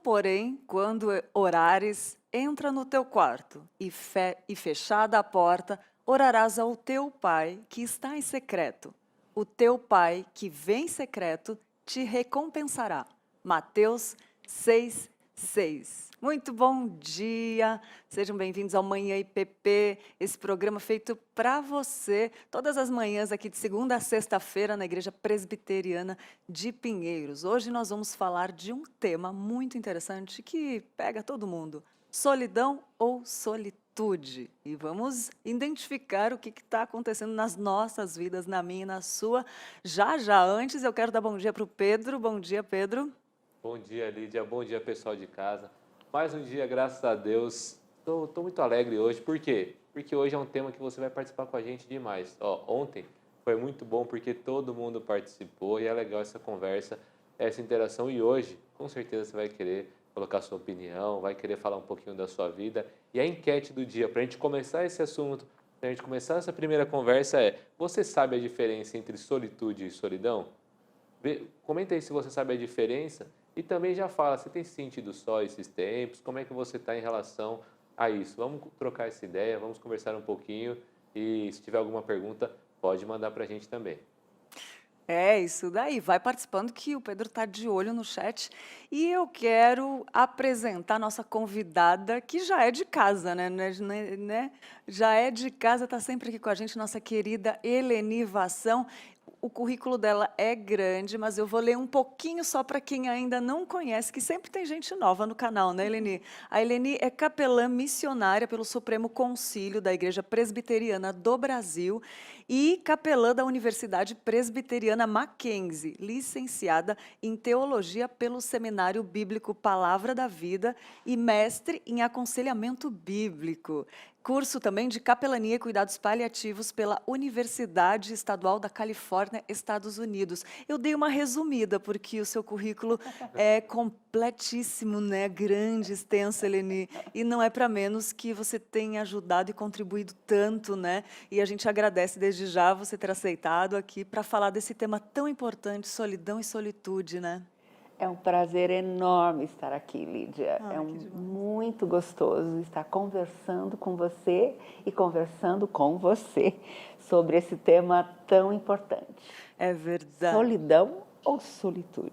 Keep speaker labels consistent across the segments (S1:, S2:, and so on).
S1: porém, quando orares, entra no teu quarto e fechada a porta, orarás ao teu pai que está em secreto. O teu pai que vem em secreto te recompensará. Mateus 6:6. Muito bom dia, sejam bem-vindos ao Manhã IPP, esse programa feito para você, todas as manhãs aqui de segunda a sexta-feira na Igreja Presbiteriana de Pinheiros. Hoje nós vamos falar de um tema muito interessante que pega todo mundo, solidão ou solitude. E vamos identificar o que está acontecendo nas nossas vidas, na minha e na sua. Já, antes eu quero dar bom dia para o Pedro. Bom dia, Pedro.
S2: Bom dia, Lídia. Bom dia, pessoal de casa. Mais um dia, graças a Deus. Estou muito alegre hoje. Por quê? Porque hoje é um tema que você vai participar com a gente demais. Ontem foi muito bom porque todo mundo participou e é legal essa conversa, essa interação. E hoje, com certeza, você vai querer colocar sua opinião, vai querer falar um pouquinho da sua vida. E a enquete do dia, para a gente começar esse assunto, para a gente começar essa primeira conversa é: você sabe a diferença entre solitude e solidão? Comenta aí se você sabe a diferença e também já fala, você tem sentido só esses tempos? Como é que você está em relação a isso? Vamos trocar essa ideia, vamos conversar um pouquinho e se tiver alguma pergunta, pode mandar para a gente também.
S1: É isso daí, vai participando que o Pedro está de olho no chat e eu quero apresentar a nossa convidada que já é de casa, né? Já é de casa, está sempre aqui com a gente, nossa querida Eleni Vassão. O currículo dela é grande, mas eu vou ler um pouquinho só para quem ainda não conhece, que sempre tem gente nova no canal, né, Eleni? A Eleni é capelã missionária pelo Supremo Concílio da Igreja Presbiteriana do Brasil e capelã da Universidade Presbiteriana Mackenzie, licenciada em Teologia pelo Seminário Bíblico Palavra da Vida e mestre em Aconselhamento Bíblico. Curso também de capelania e cuidados paliativos pela Universidade Estadual da Califórnia, Estados Unidos. Eu dei uma resumida, porque o seu currículo é completíssimo, né? Grande, extenso, Eleni. E não é para menos que você tenha ajudado e contribuído tanto, né? E a gente agradece desde já você ter aceitado aqui para falar desse tema tão importante, solidão e solitude, né?
S3: É um prazer enorme estar aqui, Lídia. Muito gostoso estar conversando com você e conversando com você sobre esse tema tão importante.
S1: É verdade.
S3: Solidão ou solitude?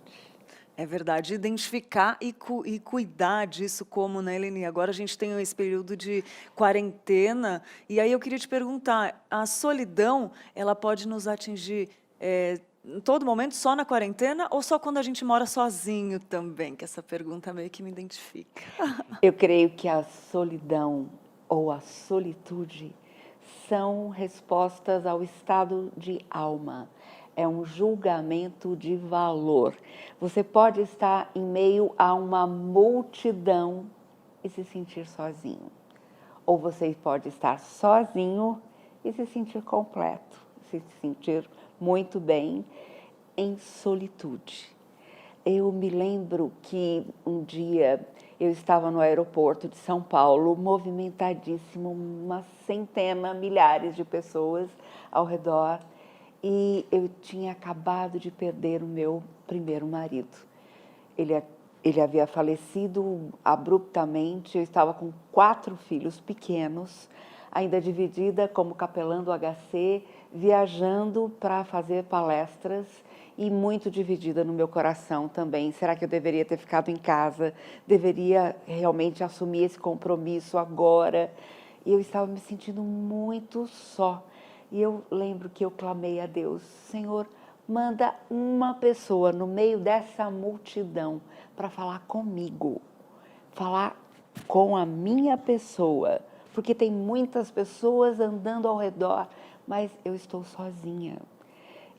S1: É verdade, identificar e cuidar disso como, né, Eleni? Agora a gente tem esse período de quarentena, e aí eu queria te perguntar, a solidão, ela pode nos atingir em todo momento, só na quarentena, ou só quando a gente mora sozinho também? Que essa pergunta meio que me identifica.
S3: Eu creio que a solidão ou a solitude são respostas ao estado de alma. É um julgamento de valor. Você pode estar em meio a uma multidão e se sentir sozinho. Ou você pode estar sozinho e se sentir completo, se sentir muito bem em solitude. Eu me lembro que um dia eu estava no aeroporto de São Paulo, movimentadíssimo, uma centena, milhares de pessoas ao redor, e eu tinha acabado de perder o meu primeiro marido. Ele havia falecido abruptamente, eu estava com 4 filhos pequenos, ainda dividida como capelã do HC, viajando para fazer palestras e muito dividida no meu coração também. Será que eu deveria ter ficado em casa? Deveria realmente assumir esse compromisso agora? E eu estava me sentindo muito só. E eu lembro que eu clamei a Deus: Senhor, manda uma pessoa no meio dessa multidão para falar comigo, falar com a minha pessoa, porque tem muitas pessoas andando ao redor, mas eu estou sozinha.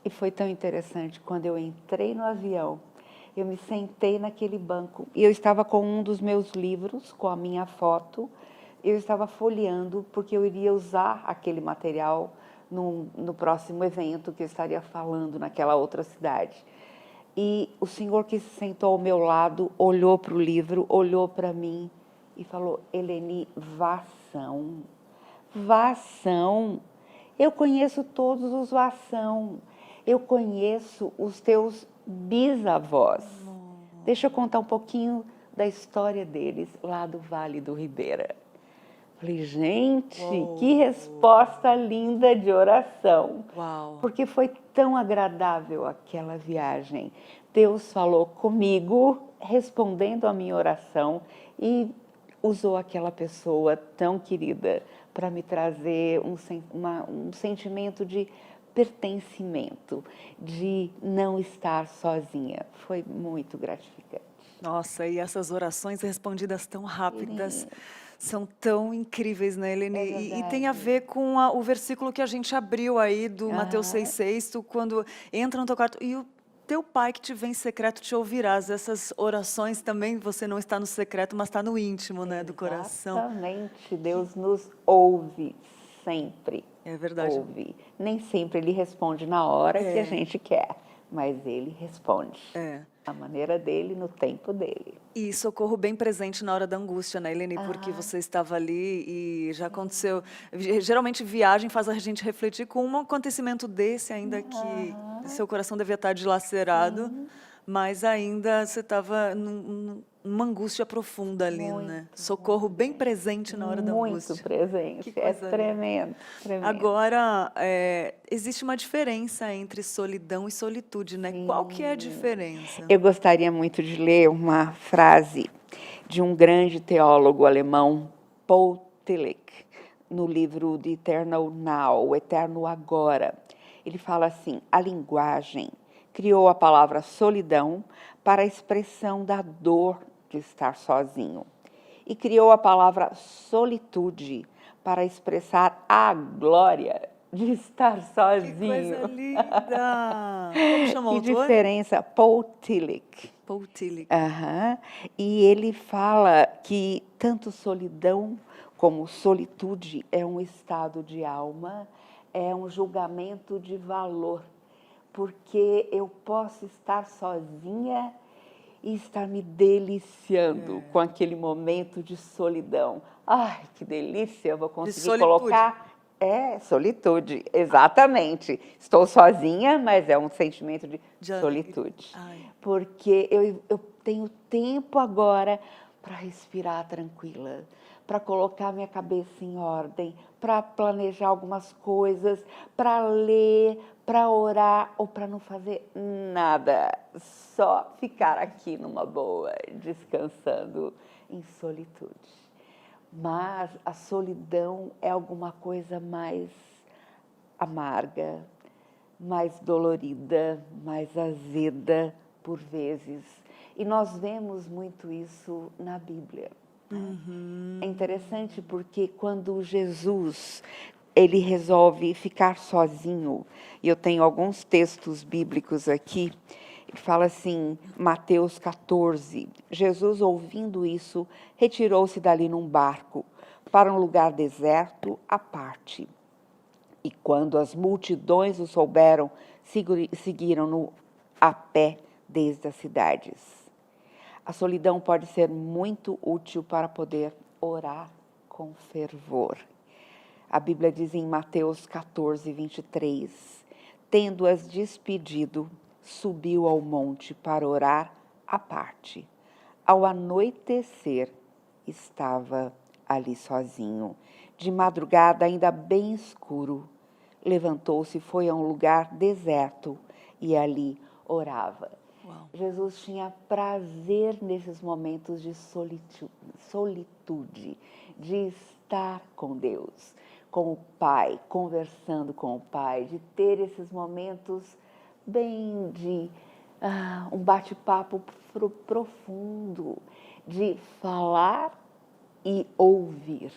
S3: E foi tão interessante, quando eu entrei no avião, eu me sentei naquele banco e eu estava com um dos meus livros, com a minha foto, eu estava folheando porque eu iria usar aquele material no próximo evento que eu estaria falando naquela outra cidade. E o senhor que se sentou ao meu lado olhou para o livro, olhou para mim e falou: Eleni, Vassão, Vassão, eu conheço todos os Vassão, eu conheço os teus bisavós. Deixa eu contar um pouquinho da história deles lá do Vale do Ribeira. Falei, gente,
S1: Uou.
S3: que resposta linda de oração.
S1: Uau.
S3: Porque foi tão agradável aquela viagem. Deus falou comigo, respondendo a minha oração e usou aquela pessoa tão querida para me trazer um sentimento de pertencimento, de não estar sozinha. Foi muito gratificante.
S1: Nossa, e essas orações respondidas tão rápidas
S3: Sim.
S1: são tão incríveis, né, Helene?
S3: É
S1: E tem a
S3: verdade.
S1: ver com o versículo que a gente abriu aí do Mateus
S3: Aham.
S1: 6,6, tu quando entra no teu quarto e o teu pai que te vê em secreto te ouvirás. Essas orações também, você não está no secreto, mas está no íntimo, né, do coração.
S3: Exatamente. Deus nos ouve sempre.
S1: É verdade.
S3: Ouve. Nem sempre ele responde na hora que a
S1: É.
S3: gente quer, mas ele responde.
S1: É.
S3: A maneira dele, no tempo dele.
S1: E socorro bem presente na hora da angústia, né, Helene? Porque
S3: Aham.
S1: você estava ali e já aconteceu. Geralmente, viagem faz a gente refletir com um acontecimento desse, ainda que seu coração devia estar dilacerado, mas ainda você estava numa angústia profunda ali, né? Socorro bem presente na hora da
S3: Muito
S1: angústia.
S3: presente.
S1: Que
S3: É
S1: coisa linda.
S3: tremendo, tremendo.
S1: Agora, existe uma diferença entre solidão e solitude, né? Qual que é a diferença?
S3: Eu gostaria muito de ler uma frase de um grande teólogo alemão, Paul Tillich, no livro The Eternal Now, o Eterno Agora. Ele fala assim: a linguagem criou a palavra solidão para a expressão da dor de estar sozinho e criou a palavra solitude para expressar a glória de estar
S1: Que
S3: sozinho.
S1: coisa linda! Como chama o
S3: Que
S1: autor?
S3: diferença, Paul Tillich.
S1: Paul Tillich.
S3: Aham. E ele fala que tanto solidão como solitude é um estado de alma, é um julgamento de valor, porque eu posso estar sozinha e estar me deliciando com aquele momento de solidão. Ai, que delícia, eu vou conseguir
S1: solitude.
S3: colocar. É, solitude, exatamente. Estou sozinha, mas é um sentimento de
S1: De
S3: solitude.
S1: Ai.
S3: Porque eu tenho tempo agora para respirar tranquila, para colocar minha cabeça em ordem, para planejar algumas coisas, para ler, para orar ou para não fazer nada. Só ficar aqui numa boa, descansando em solitude. Mas a solidão é alguma coisa mais amarga, mais dolorida, mais azeda por vezes. E nós vemos muito isso na Bíblia. É interessante porque quando Jesus ele resolve ficar sozinho, e eu tenho alguns textos bíblicos aqui, ele fala assim, Mateus 14, Jesus ouvindo isso, retirou-se dali num barco para um lugar deserto à parte. E quando as multidões o souberam, seguiram-no a pé desde as cidades. A solidão pode ser muito útil para poder orar com fervor. A Bíblia diz em Mateus 14, 23, tendo-as despedido, subiu ao monte para orar à parte. Ao anoitecer, estava ali sozinho. De madrugada, ainda bem escuro, levantou-se e foi a um lugar deserto e ali orava.
S1: Uau.
S3: Jesus tinha prazer nesses momentos de solitude, de estar com Deus, com o Pai, conversando com o Pai, de ter esses momentos bem de um bate-papo profundo, de falar e ouvir.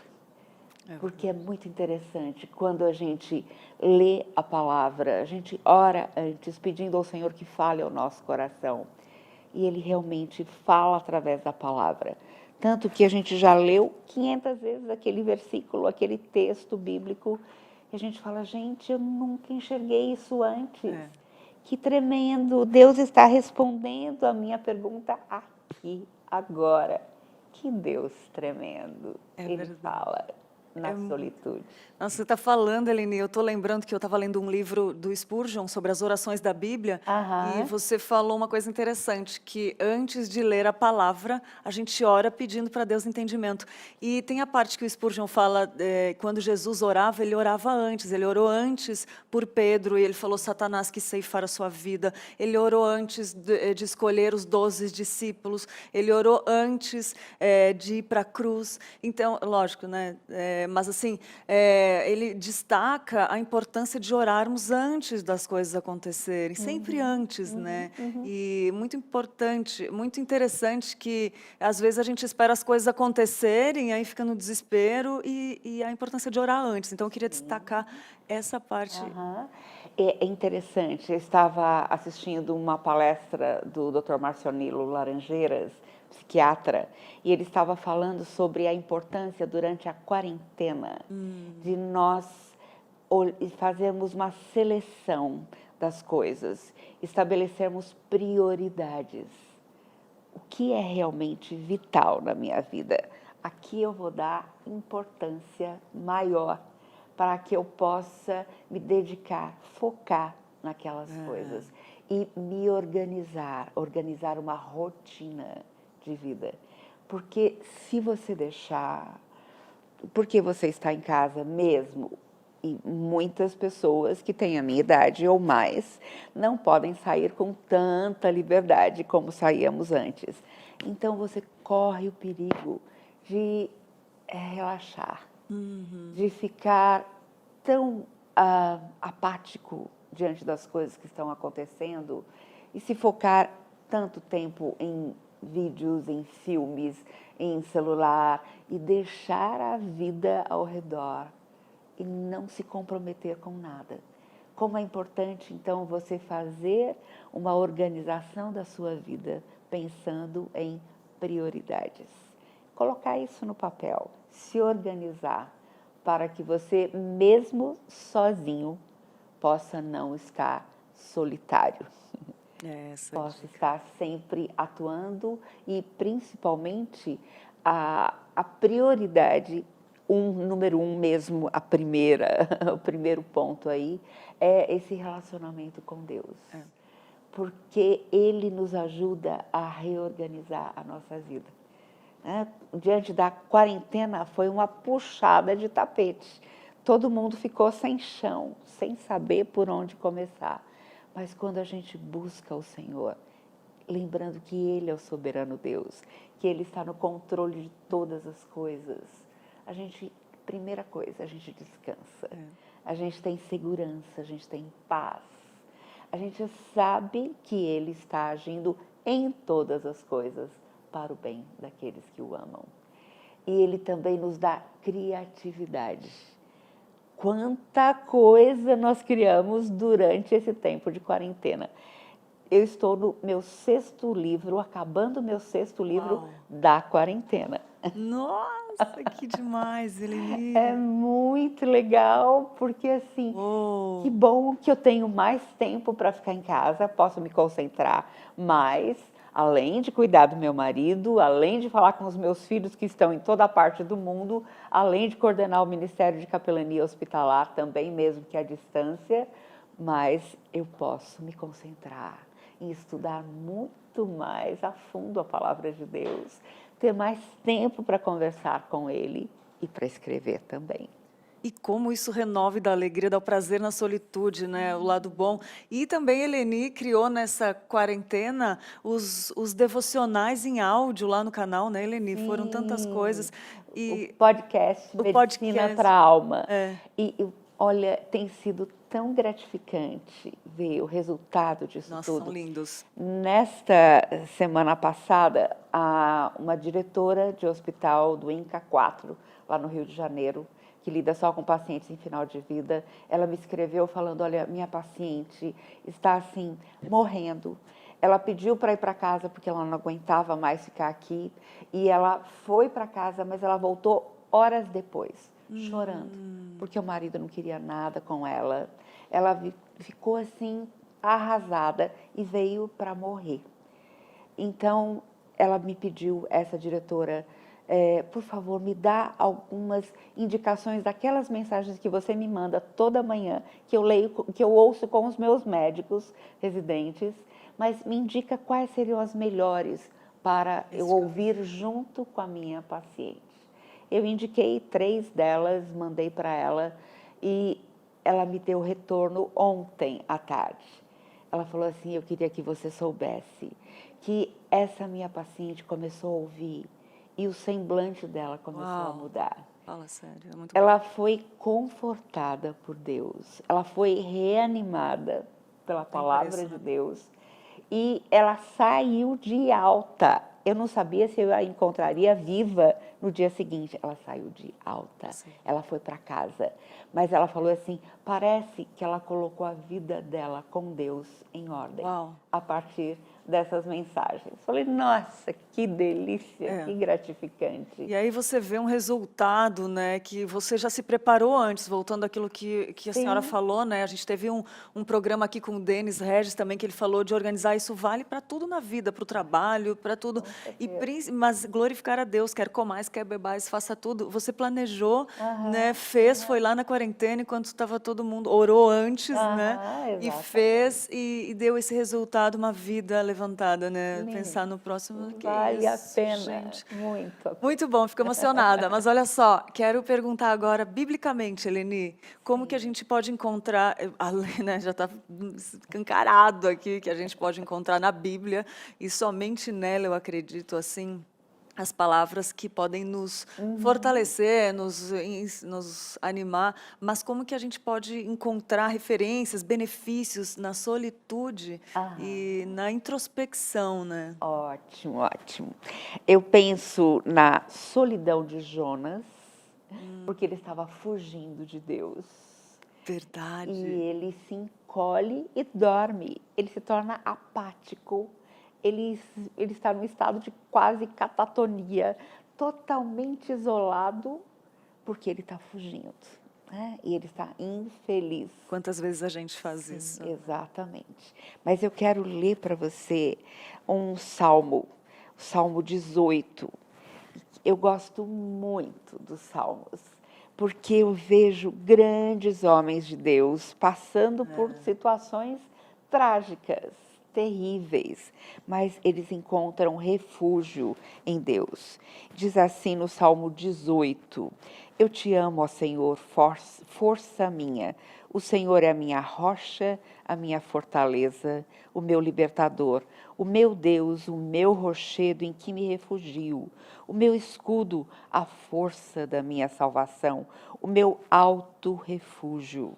S3: Porque é muito interessante, quando a gente lê a palavra, a gente ora antes, pedindo ao Senhor que fale ao nosso coração. E Ele realmente fala através da palavra. Tanto que a gente já leu 500 vezes aquele versículo, aquele texto bíblico, e a gente fala, gente, eu nunca enxerguei isso antes. Que tremendo, Deus está respondendo a minha pergunta aqui, agora. Que Deus tremendo. Ele fala. na solitude.
S1: Nossa, você está falando, Eleni, eu estou lembrando que eu estava lendo um livro do Spurgeon sobre as orações da Bíblia, e
S3: Aham.
S1: você falou uma coisa interessante, que antes de ler a palavra, a gente ora pedindo para Deus entendimento. E tem a parte que o Spurgeon fala, quando Jesus orava, ele orava antes, ele orou antes por Pedro, e ele falou, Satanás, que ceifar a sua vida. Ele orou antes de escolher os 12 discípulos, ele orou antes de ir para a cruz. Então, lógico, né? Mas assim, ele destaca a importância de orarmos antes das coisas acontecerem, sempre antes, né? E muito importante, muito interessante que às vezes a gente espera as coisas acontecerem, aí fica no desespero e a importância de orar antes. Então eu queria destacar essa parte.
S3: Aham. É interessante, eu estava assistindo uma palestra do Dr. Marcionilo Laranjeiras, psiquiatra, e ele estava falando sobre a importância durante a quarentena de nós fazermos uma seleção das coisas, estabelecermos prioridades. O que é realmente vital na minha vida? Aqui eu vou dar importância maior para que eu possa me dedicar, focar naquelas coisas e me organizar uma rotina de vida. Porque se você deixar, porque você está em casa mesmo, e muitas pessoas que têm a minha idade ou mais não podem sair com tanta liberdade como saíamos antes. Então você corre o perigo de relaxar, de ficar tão apático diante das coisas que estão acontecendo e se focar tanto tempo em vídeos, em filmes, em celular e deixar a vida ao redor e não se comprometer com nada. Como é importante, então, você fazer uma organização da sua vida pensando em prioridades. Colocar isso no papel, se organizar para que você, mesmo sozinho, possa não estar solitário. Possa estar sempre atuando e, principalmente, a prioridade, número um mesmo, o primeiro ponto aí, é esse relacionamento com Deus. Porque Ele nos ajuda a reorganizar a nossa vida. Diante da quarentena, foi uma puxada de tapete. Todo mundo ficou sem chão, sem saber por onde começar. Mas quando a gente busca o Senhor, lembrando que Ele é o soberano Deus, que Ele está no controle de todas as coisas, primeira coisa, a gente descansa. A gente tem segurança, a gente tem paz. A gente sabe que Ele está agindo em todas as coisas para o bem daqueles que o amam. E Ele também nos dá criatividade. Quanta coisa nós criamos durante esse tempo de quarentena. Eu estou no meu 6º livro, acabando o meu 6º livro da quarentena.
S1: Nossa, que demais, Eleni!
S3: É muito legal, porque assim, que bom que eu tenho mais tempo para ficar em casa, posso me concentrar mais, além de cuidar do meu marido, além de falar com os meus filhos que estão em toda a parte do mundo, além de coordenar o Ministério de Capelania Hospitalar também, mesmo que à distância, mas eu posso me concentrar em estudar muito mais a fundo a palavra de Deus, ter mais tempo para conversar com Ele e para escrever também.
S1: E como isso renova e dá alegria, dá o prazer na solitude, né? O lado bom. E também a Eleni criou nessa quarentena os devocionais em áudio lá no canal, né, Eleni? Foram tantas coisas.
S3: O podcast Medicina para a Alma. E olha, tem sido tão gratificante ver o resultado disso tudo.
S1: São lindos.
S3: Nesta semana passada, uma diretora de hospital do INCA 4, lá no Rio de Janeiro, que lida só com pacientes em final de vida, ela me escreveu falando, olha, minha paciente está assim, morrendo. Ela pediu para ir para casa porque ela não aguentava mais ficar aqui. E ela foi para casa, mas ela voltou horas depois, chorando, porque o marido não queria nada com ela. Ela ficou assim, arrasada e veio para morrer. Então, ela me pediu, essa diretora, por favor, me dá algumas indicações daquelas mensagens que você me manda toda manhã, que eu leio, que eu ouço com os meus médicos residentes, mas me indica quais seriam as melhores para eu ouvir junto com a minha paciente. Eu indiquei 3 delas, mandei para ela e ela me deu retorno ontem à tarde. Ela falou assim, eu queria que você soubesse que essa minha paciente começou a ouvir e o semblante dela começou a mudar.
S1: Fala sério, é muito
S3: Ela foi confortada por Deus, ela foi reanimada pela palavra de Deus e ela saiu de alta. Eu não sabia se eu a encontraria viva no dia seguinte. Ela saiu de alta, ela foi para casa. Mas ela falou assim, parece que ela colocou a vida dela com Deus em ordem. A partir dessas mensagens. Falei, nossa, que delícia, que gratificante.
S1: E aí você vê um resultado, né, que você já se preparou antes, voltando àquilo que a senhora falou, né, a gente teve um programa aqui com o Denis Regis também, que ele falou de organizar, isso vale para tudo na vida, para o trabalho, para tudo, mas glorificar a Deus, quer comais, quer bebais, faça tudo. Você planejou, né, fez, foi lá na quarentena, enquanto estava todo mundo, orou antes, né, e fez, e deu esse resultado, uma vida levantada, né? Pensar no próximo, que
S3: vale a pena,
S1: gente.
S3: muito.
S1: Muito bom, fico emocionada. Mas olha só, quero perguntar agora, biblicamente, Eleni, como que a gente pode encontrar, né, já está escancarado aqui, que a gente pode encontrar na Bíblia, e somente nela, eu acredito, assim, as palavras que podem nos fortalecer, nos animar, mas como que a gente pode encontrar referências, benefícios na solitude e na introspecção, né?
S3: Ótimo, ótimo. Eu penso na solidão de Jonas, porque ele estava fugindo de Deus.
S1: Verdade.
S3: E ele se encolhe e dorme. Ele se torna apático. Ele está num estado de quase catatonia, totalmente isolado, porque ele está fugindo, né? E ele está infeliz.
S1: Quantas vezes a gente faz isso?
S3: Exatamente. Mas eu quero ler para você um salmo, o Salmo 18. Eu gosto muito dos salmos, porque eu vejo grandes homens de Deus passando por situações trágicas, terríveis, mas eles encontram refúgio em Deus. Diz assim no Salmo 18, eu te amo, ó Senhor, força minha. O Senhor é a minha rocha, a minha fortaleza, o meu libertador, o meu Deus, o meu rochedo em que me refugio, o meu escudo, a força da minha salvação, o meu alto refúgio.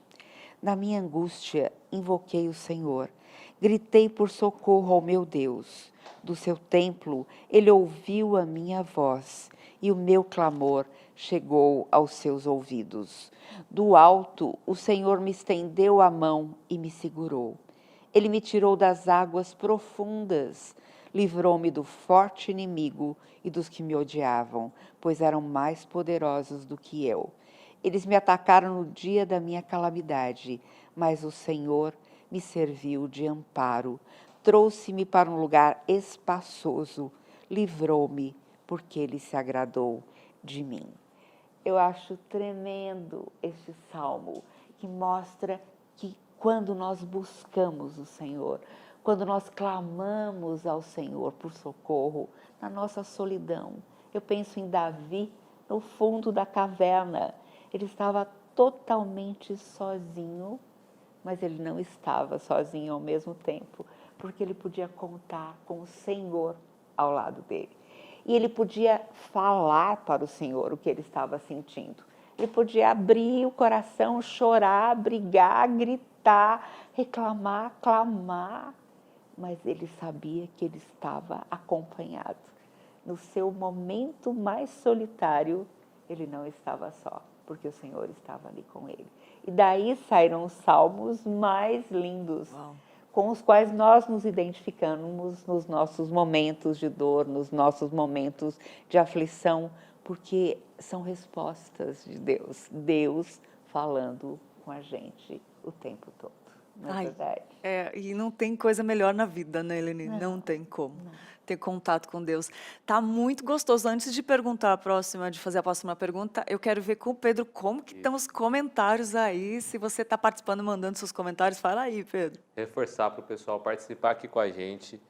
S3: Na minha angústia, invoquei o Senhor, gritei por socorro ao meu Deus. Do seu templo, ele ouviu a minha voz e o meu clamor chegou aos seus ouvidos. Do alto, o Senhor me estendeu a mão e me segurou. Ele me tirou das águas profundas, livrou-me do forte inimigo e dos que me odiavam, pois eram mais poderosos do que eu. Eles me atacaram no dia da minha calamidade, mas o Senhor me serviu de amparo. Trouxe-me para um lugar espaçoso, livrou-me, porque ele se agradou de mim. Eu acho tremendo este salmo, que mostra que quando nós buscamos o Senhor, quando nós clamamos ao Senhor por socorro, na nossa solidão. Eu penso em Davi, no fundo da caverna. Ele estava totalmente sozinho, mas ele não estava sozinho ao mesmo tempo, porque ele podia contar com o Senhor ao lado dele. E ele podia falar para o Senhor o que ele estava sentindo. Ele podia abrir o coração, chorar, brigar, gritar, reclamar, clamar, mas ele sabia que ele estava acompanhado. No seu momento mais solitário, ele não estava só, porque o Senhor estava ali com ele. E daí saíram os salmos mais lindos, com os quais nós nos identificamos nos nossos momentos de dor, nos nossos momentos de aflição, porque são respostas de Deus, Deus falando com a gente o tempo todo. não é
S1: Ai,
S3: verdade?
S1: e não tem coisa melhor na vida, né, Helene? Não tem como ter contato com Deus. Tá muito gostoso. Antes de perguntar de fazer a próxima pergunta, eu quero ver com o Pedro como que estão
S2: Isso.
S1: os comentários aí. Se você está participando, mandando seus comentários, fala aí, Pedro.
S2: Reforçar para o pessoal participar aqui com a gente.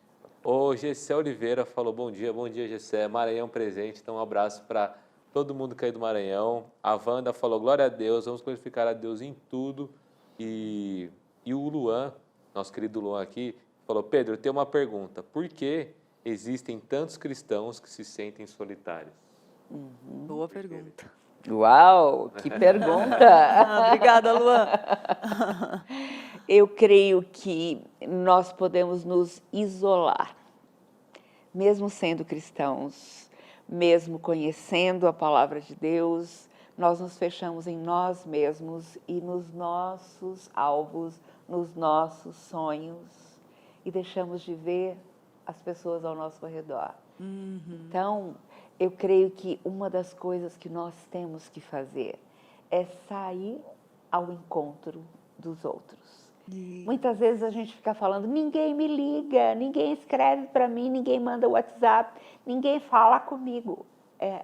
S2: O Gessé Oliveira falou bom dia Gessé, Maranhão presente, então um abraço para todo mundo que é do Maranhão. A Wanda falou glória a Deus, vamos glorificar a Deus em tudo. E o Luan, nosso querido Luan aqui, falou, Pedro, eu tenho uma pergunta, por que existem tantos cristãos que se sentem solitários?
S1: Boa pergunta.
S3: Uau, que pergunta!
S1: Obrigada, Luan.
S3: Eu creio que nós podemos nos isolar, mesmo sendo cristãos, mesmo conhecendo a palavra de Deus, nós nos fechamos em nós mesmos e nos nossos alvos, nos nossos sonhos e deixamos de ver as pessoas ao nosso redor. Então, eu creio que uma das coisas que nós temos que fazer é sair ao encontro dos outros. Muitas vezes a gente fica falando, ninguém me liga, ninguém escreve para mim, ninguém manda WhatsApp, ninguém fala comigo.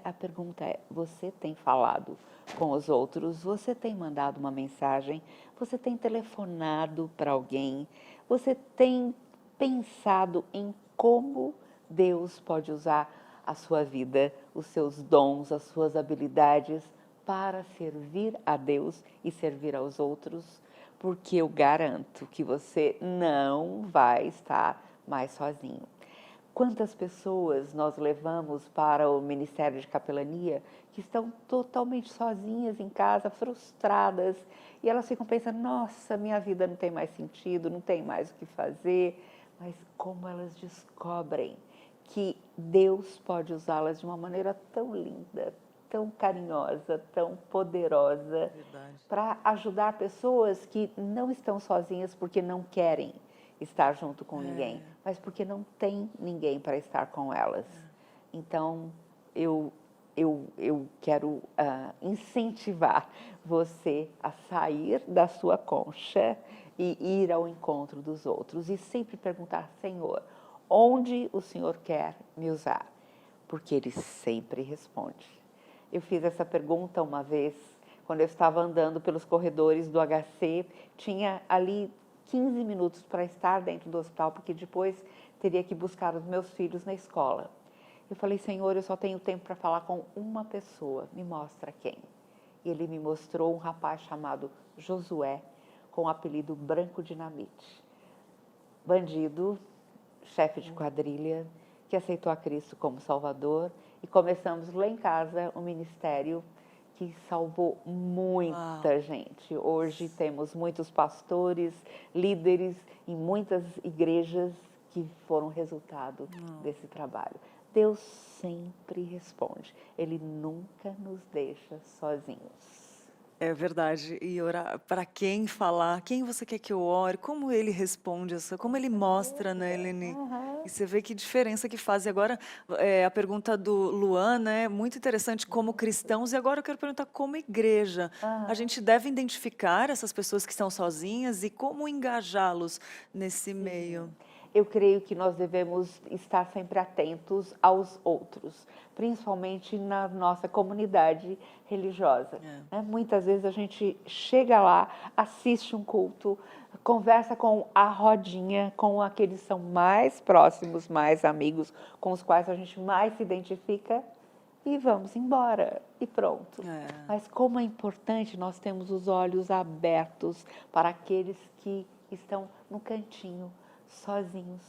S3: A pergunta é, você tem falado com os outros? Você tem mandado uma mensagem? Você tem telefonado para alguém? Você tem pensado em como Deus pode usar a sua vida, os seus dons, as suas habilidades para servir a Deus e servir aos outros? Porque eu garanto que você não vai estar mais sozinho. Quantas pessoas nós levamos para o Ministério de Capelania que estão totalmente sozinhas em casa, frustradas, e elas ficam pensando, nossa, minha vida não tem mais sentido, não tem mais o que fazer, mas como elas descobrem que Deus pode usá-las de uma maneira tão linda, tão carinhosa, tão poderosa, para ajudar pessoas que não estão sozinhas porque não querem estar junto com ninguém, mas porque não tem ninguém para estar com elas. Então, eu quero incentivar você a sair da sua concha e ir ao encontro dos outros e sempre perguntar, Senhor, onde o Senhor quer me usar? Porque Ele sempre responde. Eu fiz essa pergunta uma vez, quando eu estava andando pelos corredores do HC, tinha ali 15 minutos para estar dentro do hospital, porque depois teria que buscar os meus filhos na escola. Eu falei, Senhor, eu só tenho tempo para falar com uma pessoa, me mostra quem. E Ele me mostrou um rapaz chamado Josué, com o apelido Branco Dinamite. Bandido, chefe de quadrilha, que aceitou a Cristo como Salvador, e começamos lá em casa um ministério que salvou muita gente. Hoje temos muitos pastores, líderes em muitas igrejas que foram resultado desse trabalho. Deus sempre responde, Ele nunca nos deixa sozinhos.
S1: É verdade. E orar para quem falar, quem você quer que eu ore, como ele responde, como ele mostra, né, Helene? E você vê que diferença que faz. E agora, a pergunta do Luan, né, muito interessante, como cristãos. E agora eu quero perguntar como igreja. A gente deve identificar essas pessoas que estão sozinhas e como engajá-los nesse meio.
S3: Eu creio que nós devemos estar sempre atentos aos outros, principalmente na nossa comunidade religiosa. Muitas vezes a gente chega lá, assiste um culto, conversa com a rodinha, com aqueles que são mais próximos, mais amigos, com os quais a gente mais se identifica e vamos embora e pronto. Mas como é importante nós termos os olhos abertos para aqueles que estão no cantinho, sozinhos.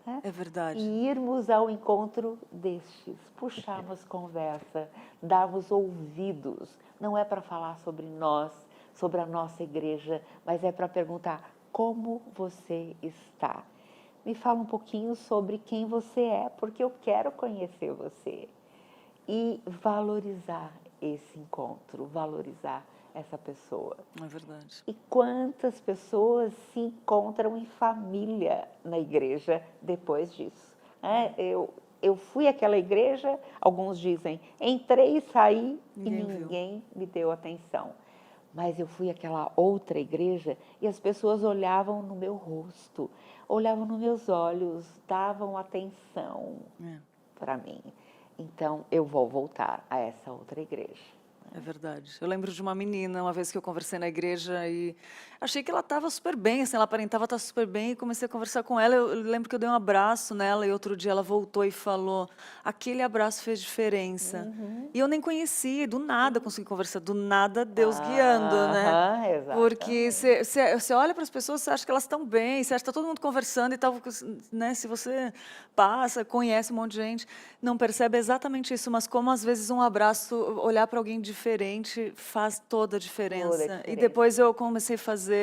S3: Né?
S1: É verdade.
S3: E irmos ao encontro destes, puxarmos conversa, darmos ouvidos. Não é para falar sobre nós, sobre a nossa igreja, mas é para perguntar como você está. Me fala um pouquinho sobre quem você é, porque eu quero conhecer você. E valorizar esse encontro, valorizar essa pessoa.
S1: É verdade.
S3: E quantas pessoas se encontram em família na igreja depois disso? Eu fui àquela igreja, alguns dizem, entrei e saí e ninguém me deu atenção. Mas eu fui àquela outra igreja e as pessoas olhavam no meu rosto, olhavam nos meus olhos, davam atenção para mim. Então, eu vou voltar a essa outra igreja.
S1: É verdade. Eu lembro de uma menina, uma vez que eu conversei na igreja e achei que ela estava super bem, assim, ela aparentava estar super bem e comecei a conversar com ela. Eu lembro que eu dei um abraço nela e outro dia ela voltou e falou, aquele abraço fez diferença. E eu nem conhecia, do nada consegui conversar, do nada Deus guiando, né? Porque
S3: Exatamente.
S1: você olha para as pessoas, você acha que elas estão bem, você acha que está todo mundo conversando e tal, né? Se você passa, conhece um monte de gente, não percebe exatamente isso, mas como às vezes um abraço, olhar para alguém diferente faz toda a diferença. E
S3: diferença.
S1: depois eu comecei a fazer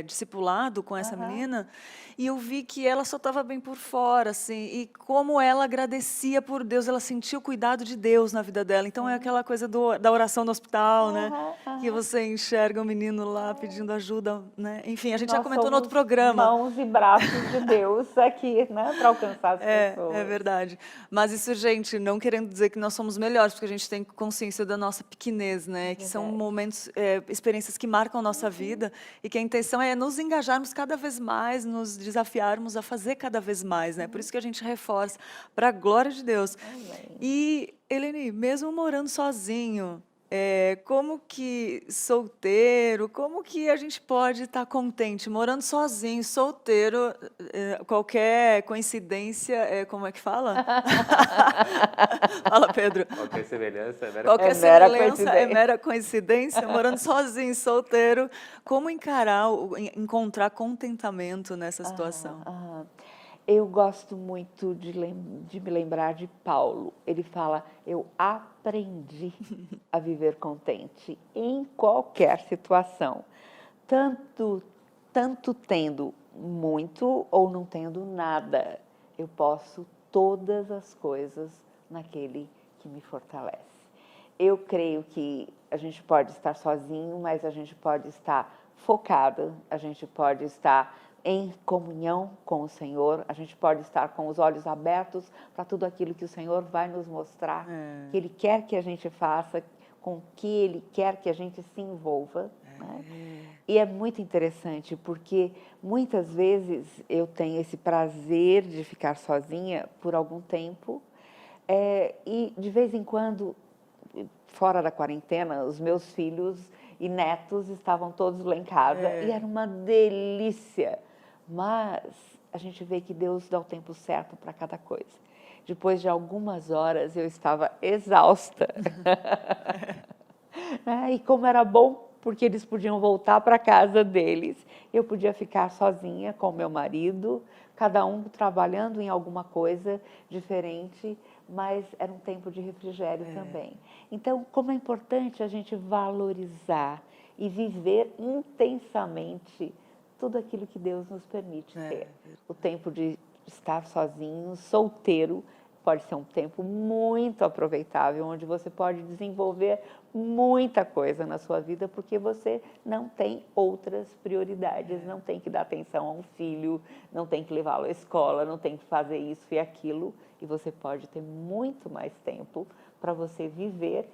S1: discipulado com essa
S3: Aham.
S1: menina e eu vi que ela só estava bem por fora, assim, e como ela agradecia por Deus, ela sentia o cuidado de Deus na vida dela. Então é aquela coisa da oração no hospital, né? Que você enxerga o menino lá pedindo ajuda, né? Enfim, a gente já
S3: Nós
S1: comentou no outro
S3: somos
S1: programa.
S3: mãos e braços de Deus aqui, né, para alcançar as
S1: É
S3: pessoas.
S1: verdade. Mas isso, gente, não querendo dizer que nós somos melhores, porque a gente tem consciência da nossa pequenez, né? Que são
S3: Verdade.
S1: momentos, experiências que marcam a nossa vida e que a intenção é nos engajarmos cada vez mais, nos desafiarmos a fazer cada vez mais, né? Por isso que a gente reforça, para a glória de Deus.
S3: Amém.
S1: E, Eleni, mesmo morando sozinho, como que solteiro, como que a gente pode estar contente morando sozinho, solteiro, qualquer coincidência, como é que fala? Fala, Pedro.
S2: Qualquer semelhança é mera
S1: Qualquer
S3: É mera
S1: semelhança é
S3: coincidência.
S1: mera coincidência, morando sozinho, solteiro, como encarar, encontrar contentamento nessa situação?
S3: Aham. Eu gosto muito de me lembrar de Paulo. Ele fala, eu aprendi a viver contente em qualquer situação, tanto tendo muito ou não tendo nada. Eu posso todas as coisas naquele que me fortalece. Eu creio que a gente pode estar sozinho, mas a gente pode estar focado, a gente pode estar em comunhão com o Senhor, a gente pode estar com os olhos abertos para tudo aquilo que o Senhor vai nos mostrar, que Ele quer que a gente faça, com que Ele quer que a gente se envolva. Né? E é muito interessante, porque muitas vezes eu tenho esse prazer de ficar sozinha por algum tempo, e de vez em quando, fora da quarentena, os meus filhos e netos estavam todos lá em casa e era uma delícia. Mas a gente vê que Deus dá o tempo certo para cada coisa. Depois de algumas horas eu estava exausta. E como era bom, porque eles podiam voltar para a casa deles, eu podia ficar sozinha com meu marido, cada um trabalhando em alguma coisa diferente, mas era um tempo de refrigério também. Então, como é importante a gente valorizar e viver intensamente tudo aquilo que Deus nos permite ter. O tempo de estar sozinho, solteiro, pode ser um tempo muito aproveitável, onde você pode desenvolver muita coisa na sua vida, porque você não tem outras prioridades, não tem que dar atenção a um filho, não tem que levá-lo à escola, não tem que fazer isso e aquilo, e você pode ter muito mais tempo para você viver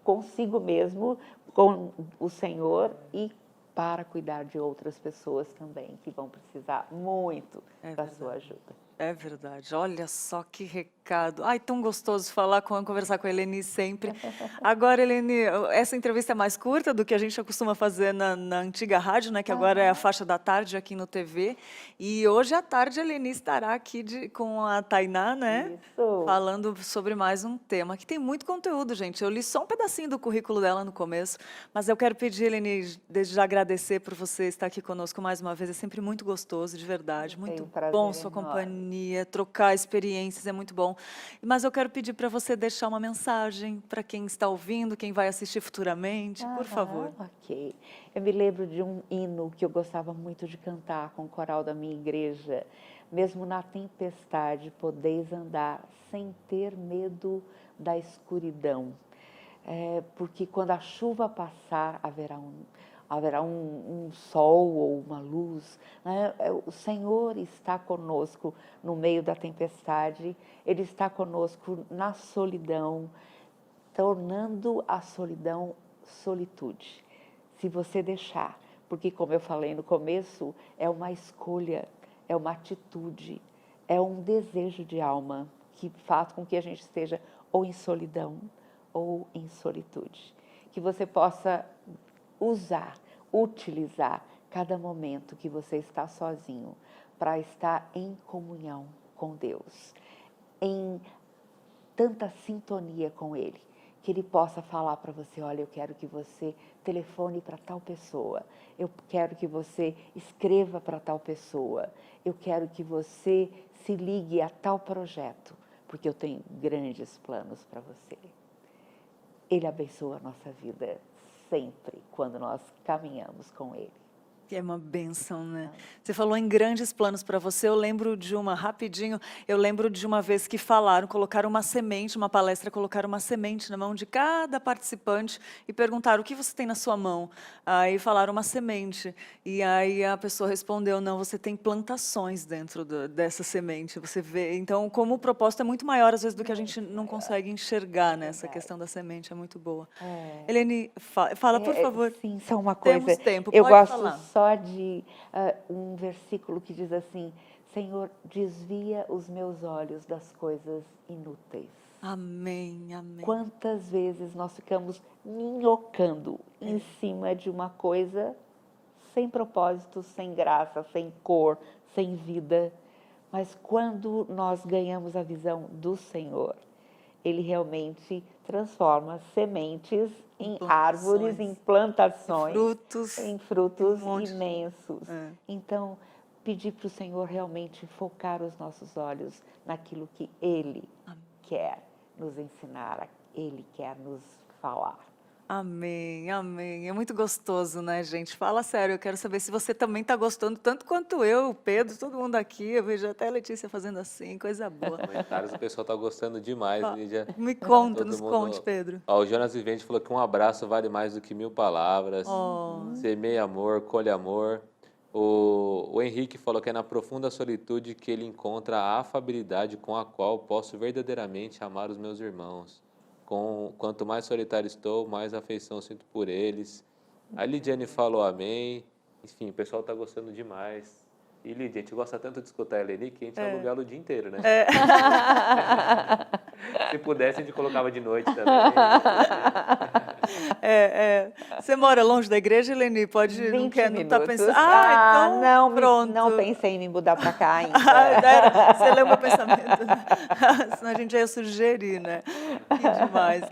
S3: consigo mesmo, com o Senhor e para cuidar de outras pessoas também, que vão precisar muito da sua ajuda.
S1: É verdade. Olha só que recado. Ai, tão gostoso falar conversar com a Eleni sempre. Agora, Eleni, essa entrevista é mais curta do que a gente costuma fazer na antiga rádio, né? Que agora é a faixa da tarde aqui no TV. E hoje à tarde a Eleni estará aqui com a Tainá, né?
S3: Isso.
S1: Falando sobre mais um tema, que tem muito conteúdo, gente. Eu li só um pedacinho do currículo dela no começo, mas eu quero pedir, Eleni, desde já agradecer por você estar aqui conosco mais uma vez. É sempre muito gostoso, de verdade.
S3: Foi um
S1: Muito
S3: prazer
S1: bom sua
S3: enorme.
S1: companhia, trocar experiências, é muito bom. Mas eu quero pedir para você deixar uma mensagem para quem está ouvindo, quem vai assistir futuramente, por favor.
S3: Ok. Eu me lembro de um hino que eu gostava muito de cantar com o coral da minha igreja. Mesmo na tempestade, podeis andar sem ter medo da escuridão. Porque quando a chuva passar, haverá um sol ou uma luz. Né? O Senhor está conosco no meio da tempestade, Ele está conosco na solidão, tornando a solidão solitude. se você deixar. Porque, como eu falei no começo, é uma escolha, é uma atitude, é um desejo de alma que faz com que a gente esteja ou em solidão ou em solitude. Que você possa usar, utilizar cada momento que você está sozinho para estar em comunhão com Deus, em tanta sintonia com Ele, que Ele possa falar para você, olha, eu quero que você telefone para tal pessoa, eu quero que você escreva para tal pessoa, eu quero que você se ligue a tal projeto, porque eu tenho grandes planos para você. Ele abençoa a nossa vida sempre quando nós caminhamos com Ele.
S1: Que é uma bênção, né? Você falou em grandes planos para você. Eu lembro de eu lembro de uma vez que colocaram uma semente, uma palestra, colocaram uma semente na mão de cada participante e perguntaram: o que você tem na sua mão? Aí falaram uma semente. E aí a pessoa respondeu: não, você tem plantações dentro dessa semente. Você vê. Então, como o propósito é muito maior, às vezes, do que a gente não consegue enxergar, né? Essa questão da semente é muito boa. Helene, fala, por favor.
S3: Sim, só uma coisa.
S1: Temos tempo,
S3: eu
S1: pode
S3: gosto
S1: falar.
S3: só de um versículo que diz assim: Senhor, desvia os meus olhos das coisas inúteis.
S1: Amém, amém.
S3: Quantas vezes nós ficamos minhocando em cima de uma coisa sem propósito, sem graça, sem cor, sem vida. Mas quando nós ganhamos a visão do Senhor, Ele realmente transforma sementes em árvores, em plantações, em frutos imensos. Então, pedir para o Senhor realmente focar os nossos olhos naquilo que Ele quer nos ensinar, Ele quer nos falar.
S1: Amém, amém. É muito gostoso, né, gente? Fala sério, eu quero saber se você também está gostando, tanto quanto eu, o Pedro, todo mundo aqui. Eu vejo até a Letícia fazendo assim, coisa boa.
S2: Comentários, o pessoal está gostando demais, Lídia.
S1: Me conta,
S2: Todo
S1: nos
S2: mundo...
S1: conte, Pedro.
S2: Ó, o Jonas Vivente falou que um abraço vale mais do que 1000 palavras. Semeia amor, colhe amor. O Henrique falou que é na profunda solitude que ele encontra a afabilidade com a qual posso verdadeiramente amar os meus irmãos. Quanto mais solitário estou, mais afeição sinto por eles. A Lidiane falou amém. Enfim, o pessoal está gostando demais. E, Lídia, a gente gosta tanto de escutar a Eleni que a gente aluga ela o dia inteiro, né? Se pudesse, a gente colocava de noite também.
S1: Você mora longe da igreja, Eleni? Pode,
S3: 20
S1: não quer, não está
S3: minutos.
S1: pensando. Então,
S3: não,
S1: pronto.
S3: não pensei em me mudar para cá ainda.
S1: Você leu meu pensamento. Senão a gente já ia sugerir, né?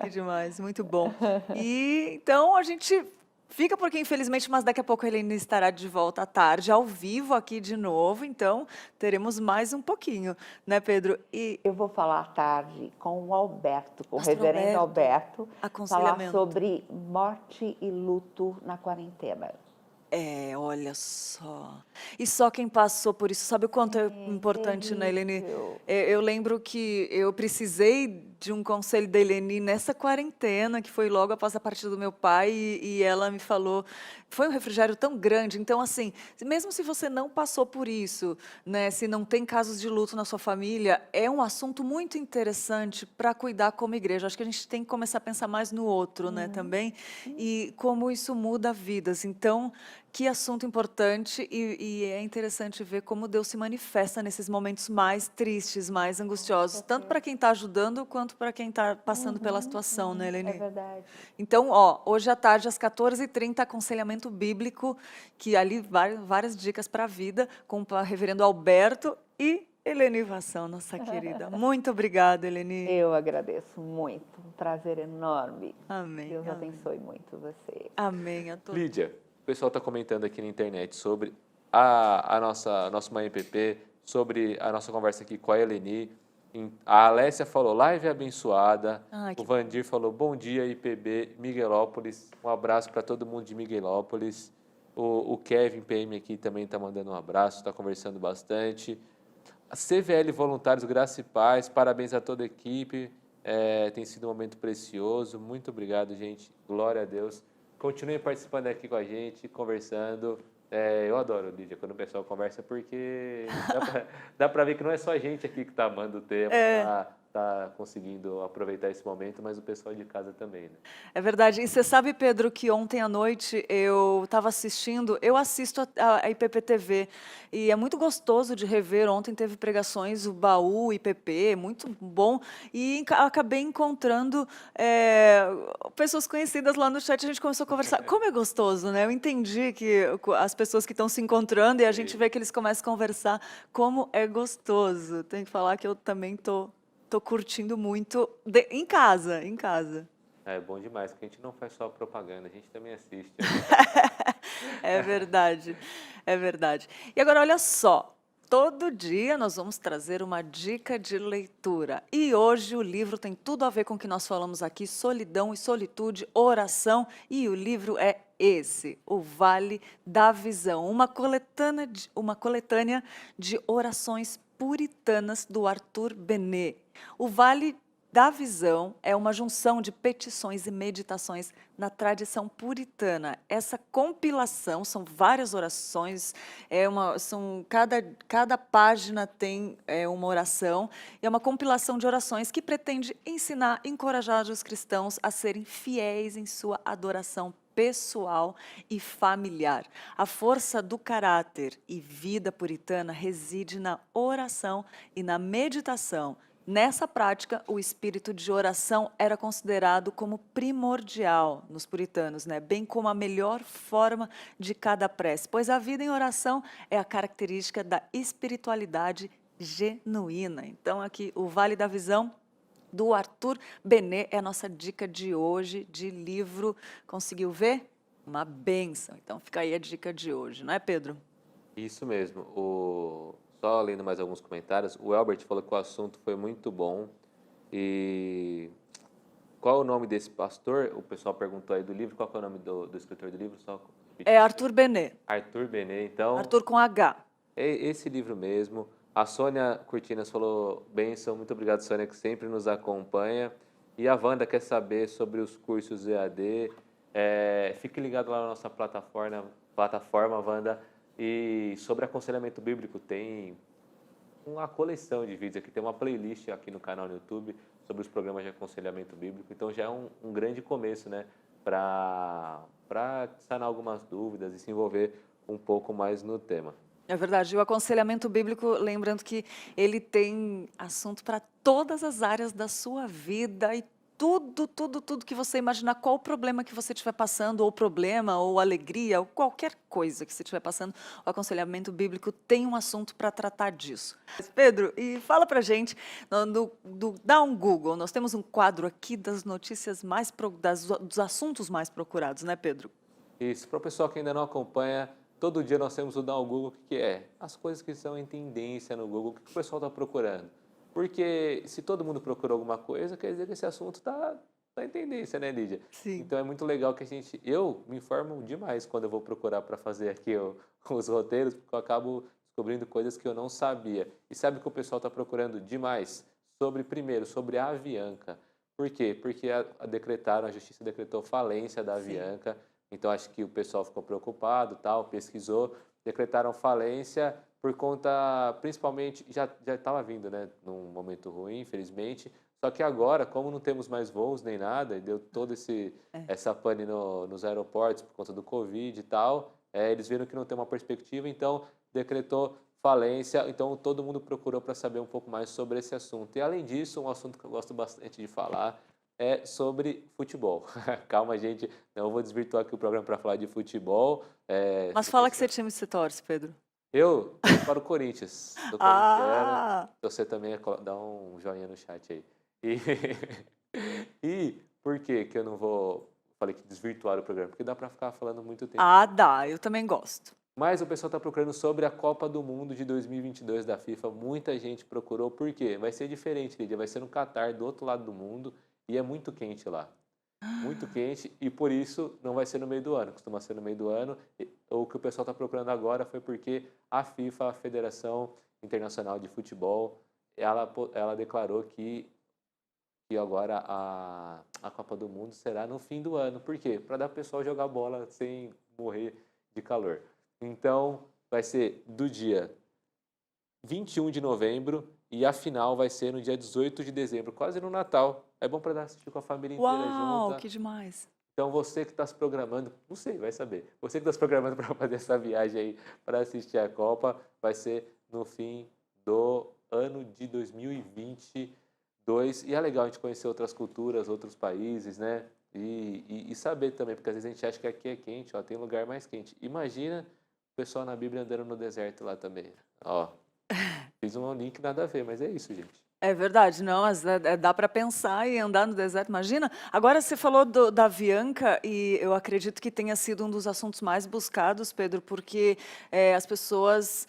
S1: Que demais, muito bom. E então a gente fica porque, infelizmente, mas daqui a pouco a Helene estará de volta à tarde, ao vivo aqui de novo, então teremos mais um pouquinho, né, Pedro? E
S3: eu vou falar à tarde com o Alberto, com o
S1: Pastor
S3: reverendo Alberto, falar
S1: aconselhamento.
S3: sobre morte e luto na quarentena.
S1: Olha só. E só quem passou por isso, sabe o quanto é importante, né, Helene?
S3: terrível.
S1: Eu lembro que eu precisei de um conselho da Helene nessa quarentena, que foi logo após a partida do meu pai, e ela me falou, foi um refrigério tão grande. Então, assim, mesmo se você não passou por isso, né, se não tem casos de luto na sua família, é um assunto muito interessante para cuidar como igreja. Acho que a gente tem que começar a pensar mais no outro, né, também, e como isso muda vidas. Então, que assunto importante, e é interessante ver como Deus se manifesta nesses momentos mais tristes, mais angustiosos, tanto para quem está ajudando, quanto para quem está passando pela situação, né, Helene?
S3: É verdade.
S1: Então, hoje à tarde, às 14h30, aconselhamento bíblico, que ali várias dicas para a vida, com o reverendo Alberto e Helene Vassão, nossa querida. Muito obrigada, Helene.
S3: Eu agradeço muito, um prazer enorme.
S1: Amém.
S3: Deus
S1: amém.
S3: abençoe muito você.
S1: Amém a todos.
S2: Lídia, o pessoal está comentando aqui na internet sobre a nossa Mãe EPP, sobre a nossa conversa aqui com a Eleni. A Alessia falou, live abençoada.
S1: Ai, que
S2: O Vandir falou, bom dia, IPB Miguelópolis. Um abraço para todo mundo de Miguelópolis. O Kevin PM aqui também está mandando um abraço, está conversando bastante. A CVL Voluntários, Graça e Paz, parabéns a toda a equipe. Tem sido um momento precioso. Muito obrigado, gente. Glória a Deus. Continue participando aqui com a gente, conversando. Eu adoro, Lídia, quando o pessoal conversa, porque dá para ver que não é só a gente aqui que está amando o tema, tá conseguindo aproveitar esse momento, mas o pessoal de casa também, né?
S1: É verdade. E você sabe, Pedro, que ontem à noite eu estava assistindo, eu assisto a IPP-TV, e é muito gostoso de rever. Ontem teve pregações, o Baú, IPP, muito bom, e acabei encontrando pessoas conhecidas lá no chat, a gente começou a conversar. Como é gostoso, né? Eu entendi que as pessoas que estão se encontrando e a gente vê que eles começam a conversar, como é gostoso. Tenho que falar que eu também tô curtindo muito em casa, em casa.
S2: É bom demais, porque a gente não faz só propaganda, a gente também assiste.
S1: É verdade, é verdade. E agora olha só, todo dia nós vamos trazer uma dica de leitura. E hoje o livro tem tudo a ver com o que nós falamos aqui, solidão e solitude, oração, e o livro é esse, O Vale da Visão, uma coletânea de orações puritanas do Arthur Benet. O Vale da Visão é uma junção de petições e meditações na tradição puritana. Essa compilação são várias orações, cada página tem uma oração, e é uma compilação de orações que pretende ensinar, encorajar os cristãos a serem fiéis em sua adoração pessoal e familiar. A força do caráter e vida puritana reside na oração e na meditação. Nessa prática, o espírito de oração era considerado como primordial nos puritanos, né? Bem como a melhor forma de cada prece, pois a vida em oração é a característica da espiritualidade genuína. Então, aqui, o Vale da Visão, do Arthur Benet, é a nossa dica de hoje de livro. Conseguiu ver? Uma bênção. Então, fica aí a dica de hoje, não é, Pedro?
S2: Isso mesmo. Só lendo mais alguns comentários, o Elbert falou que o assunto foi muito bom. E qual é o nome desse pastor? O pessoal perguntou aí do livro. Qual que é o nome do escritor do livro? Só
S1: É Arthur Benet.
S2: Arthur Benet. Então,
S1: Arthur com H.
S2: é esse livro mesmo. A Sônia Cortinas falou, bênção, muito obrigado, Sônia, que sempre nos acompanha. E a Wanda quer saber sobre os cursos EAD. Fique ligado lá na nossa plataforma, Wanda. E sobre aconselhamento bíblico, tem uma coleção de vídeos aqui, tem uma playlist aqui no canal no YouTube sobre os programas de aconselhamento bíblico. Então já é um grande começo, né, para sanar algumas dúvidas e se envolver um pouco mais no tema.
S1: É verdade. E o aconselhamento bíblico, lembrando que ele tem assunto para todas as áreas da sua vida e tudo que você imaginar, qual o problema que você estiver passando, ou problema, ou alegria, ou qualquer coisa que você estiver passando, o aconselhamento bíblico tem um assunto para tratar disso. Mas, Pedro, e fala pra gente, dá um Google, nós temos um quadro aqui das notícias dos assuntos mais procurados, né, Pedro?
S2: Isso, para o pessoal que ainda não acompanha, todo dia nós temos o Dar o Google, que é as coisas que são em tendência no Google, o que o pessoal está procurando. Porque se todo mundo procura alguma coisa, quer dizer que esse assunto está em tendência, né, Lídia?
S1: Sim.
S2: Então é muito legal que eu me informo demais quando eu vou procurar para fazer aqui os roteiros, porque eu acabo descobrindo coisas que eu não sabia. E sabe o que o pessoal está procurando demais? Primeiro, sobre a Avianca. Por quê? Porque a justiça decretou falência da Avianca. Então acho que o pessoal ficou preocupado, pesquisou, decretaram falência por conta, principalmente, já estava vindo, né, num momento ruim, infelizmente. Só que agora, como não temos mais voos nem nada, e deu toda essa pane nos aeroportos por conta do Covid e tal, eles viram que não tem uma perspectiva, então decretou falência. Então todo mundo procurou para saber um pouco mais sobre esse assunto. E além disso, um assunto que eu gosto bastante de falar é sobre futebol. Calma, gente, não vou desvirtuar aqui o programa para falar de futebol.
S1: Mas fala que você time se torce, Pedro.
S2: Eu torço para o Corinthians. Sou corintiano.
S1: Ah!
S2: Você também dá um joinha no chat aí. E por que eu não vou... Falei que desvirtuar o programa? Porque dá para ficar falando muito tempo.
S1: Ah, dá. Eu também gosto.
S2: Mas o pessoal está procurando sobre a Copa do Mundo de 2022 da FIFA. Muita gente procurou. Por quê? Vai ser diferente, Lídia. Vai ser no Catar, do outro lado do mundo. E é muito quente lá. Muito quente. E por isso não vai ser no meio do ano. Costuma ser no meio do ano. O que o pessoal está procurando agora foi porque a FIFA, a Federação Internacional de Futebol, ela declarou que agora a Copa do Mundo será no fim do ano. Por quê? Para dar para o pessoal jogar bola sem morrer de calor. Então, vai ser do dia 21 de novembro E a final vai ser no dia 18 de dezembro, quase no Natal. É bom para assistir com a família inteira
S1: Uau,
S2: junta.
S1: que demais.
S2: Então você que está se programando, não sei, vai saber. Você que está se programando para fazer essa viagem aí para assistir a Copa, vai ser no fim do ano de 2022. E é legal a gente conhecer outras culturas, outros países, né? E saber também, porque às vezes a gente acha que aqui é quente, ó, tem lugar mais quente. Imagina o pessoal na Bíblia andando no deserto lá também. Ó, fiz um link nada a ver, mas é isso, gente.
S1: É verdade, não, mas dá para pensar e andar no deserto, imagina. Agora você falou da Avianca e eu acredito que tenha sido um dos assuntos mais buscados, Pedro, porque as pessoas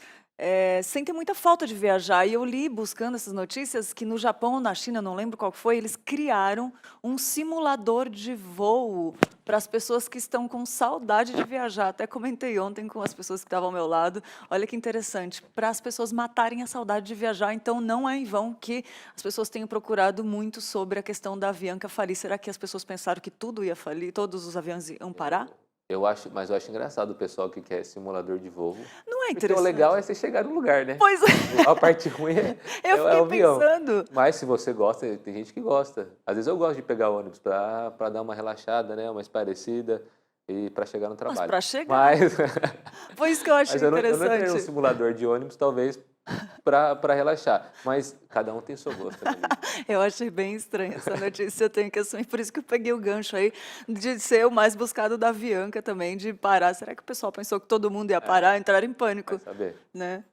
S1: sentem muita falta de viajar. E eu li, buscando essas notícias, que no Japão ou na China, não lembro qual que foi, eles criaram um simulador de voo para as pessoas que estão com saudade de viajar. Até comentei ontem com as pessoas que estavam ao meu lado. Olha que interessante, para as pessoas matarem a saudade de viajar. Então, não é em vão que as pessoas têm procurado muito sobre a questão da Avianca falir. Será que as pessoas pensaram que tudo ia falir, todos os aviões iam parar?
S2: Mas eu acho engraçado o pessoal que quer simulador de voo.
S1: Não é
S2: Porque o legal
S1: interessante?
S2: é você chegar no lugar, né?
S1: Pois é,
S2: A parte ruim
S1: eu
S2: é o
S1: fiquei
S2: avião.
S1: pensando.
S2: Mas se você gosta, tem gente que gosta. Às vezes eu gosto de pegar ônibus para dar uma relaxada, né? Uma esparecida e para chegar no
S1: Mas
S2: trabalho.
S1: para chegar,
S2: Mas,
S1: foi isso que eu achei
S2: mas eu não entrei num
S1: interessante.
S2: simulador de ônibus, talvez para relaxar. Mas cada um tem seu gosto, né, gente?
S1: Eu achei bem estranha essa notícia, eu tenho que assumir, por isso que eu peguei o gancho aí de ser o mais buscado da Avianca também, de parar. Será que o pessoal pensou que todo mundo ia parar, entrar em
S2: Vai
S1: pânico,
S2: saber.
S1: né?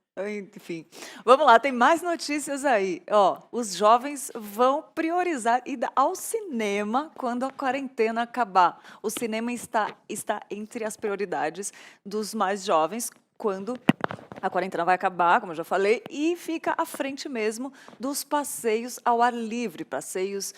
S1: Enfim, vamos lá, tem mais notícias aí. Ó, os jovens vão priorizar ida ao cinema quando a quarentena acabar. O cinema está entre as prioridades dos mais jovens quando a quarentena vai acabar, como eu já falei, e fica à frente mesmo dos passeios ao ar livre, passeios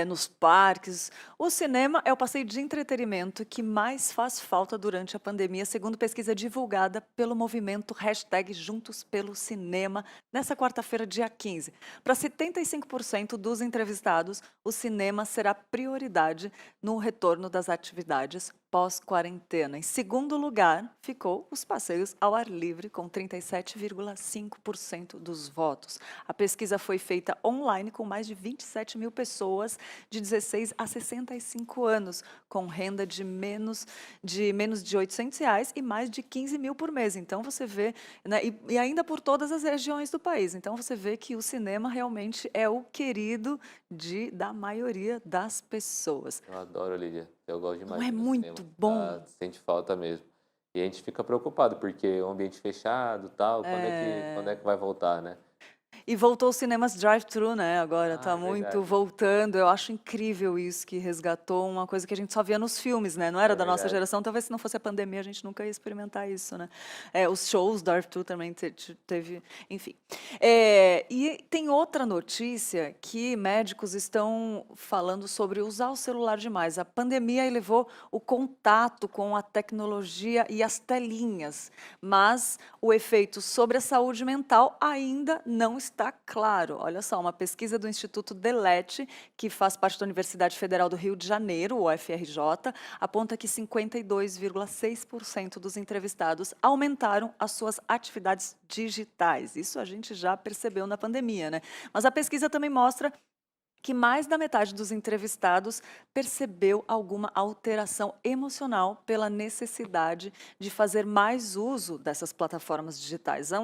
S1: nos parques. O cinema é o passeio de entretenimento que mais faz falta durante a pandemia, segundo pesquisa divulgada pelo movimento hashtag Juntos pelo Cinema, nessa quarta-feira, dia 15. Para 75% dos entrevistados, o cinema será prioridade no retorno das atividades pós-quarentena. Em segundo lugar, ficou os passeios ao ar livre, com 37,5% dos votos. A pesquisa foi feita online com mais de 27 mil pessoas de 16 a 65 anos, com renda de menos de R$ 800 e mais de 15 mil por mês. Então, você vê, né, e ainda por todas as regiões do país. Então, você vê que o cinema realmente é o querido da maioria das pessoas.
S2: Eu adoro, Lídia. Eu gosto
S1: Não
S2: demais
S1: é
S2: de ir no cinema.
S1: muito bom?
S2: Sente falta mesmo. E a gente fica preocupado, porque é um ambiente fechado, tal, quando é que vai voltar, né?
S1: E voltou os cinemas drive-thru, né, agora,
S2: Ah,
S1: tá
S2: é
S1: muito
S2: verdade.
S1: voltando. Eu acho incrível isso, que resgatou uma coisa que a gente só via nos filmes, né, não era
S2: É
S1: da nossa
S2: verdade.
S1: geração, talvez se não fosse a pandemia a gente nunca ia experimentar isso, né. Os shows drive-thru também teve, enfim. E tem outra notícia que médicos estão falando sobre usar o celular demais. A pandemia elevou o contato com a tecnologia e as telinhas, mas o efeito sobre a saúde mental ainda não está claro. Olha só, uma pesquisa do Instituto Delete, que faz parte da Universidade Federal do Rio de Janeiro, o UFRJ, aponta que 52,6% dos entrevistados aumentaram as suas atividades digitais. Isso a gente já percebeu na pandemia, né? Mas a pesquisa também mostra que mais da metade dos entrevistados percebeu alguma alteração emocional pela necessidade de fazer mais uso dessas plataformas digitais. A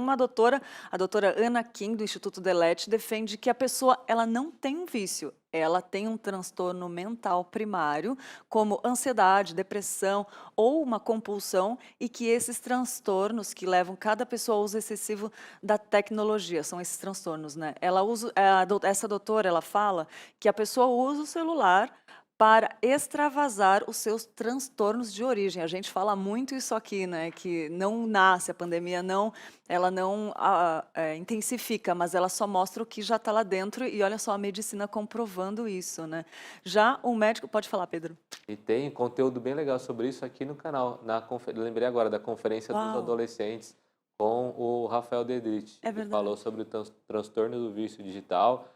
S1: doutora Ana Kim, do Instituto Delete, defende que a pessoa ela não tem um vício, ela tem um transtorno mental primário, como ansiedade, depressão ou uma compulsão, e que esses transtornos que levam cada pessoa ao uso excessivo da tecnologia, são esses transtornos, né? Essa doutora, ela fala que a pessoa usa o celular para extravasar os seus transtornos de origem. A gente fala muito isso aqui, né? Que não nasce, a pandemia ela não intensifica, mas ela só mostra o que já está lá dentro, e olha só a medicina comprovando isso, né? Já o médico, pode falar, Pedro.
S2: E tem conteúdo bem legal sobre isso aqui no canal. Lembrei agora da Conferência dos
S1: Uau,
S2: Adolescentes com o Rafael Dedrich.
S1: é
S2: Ele
S1: verdade.
S2: falou sobre o transtorno do vício digital,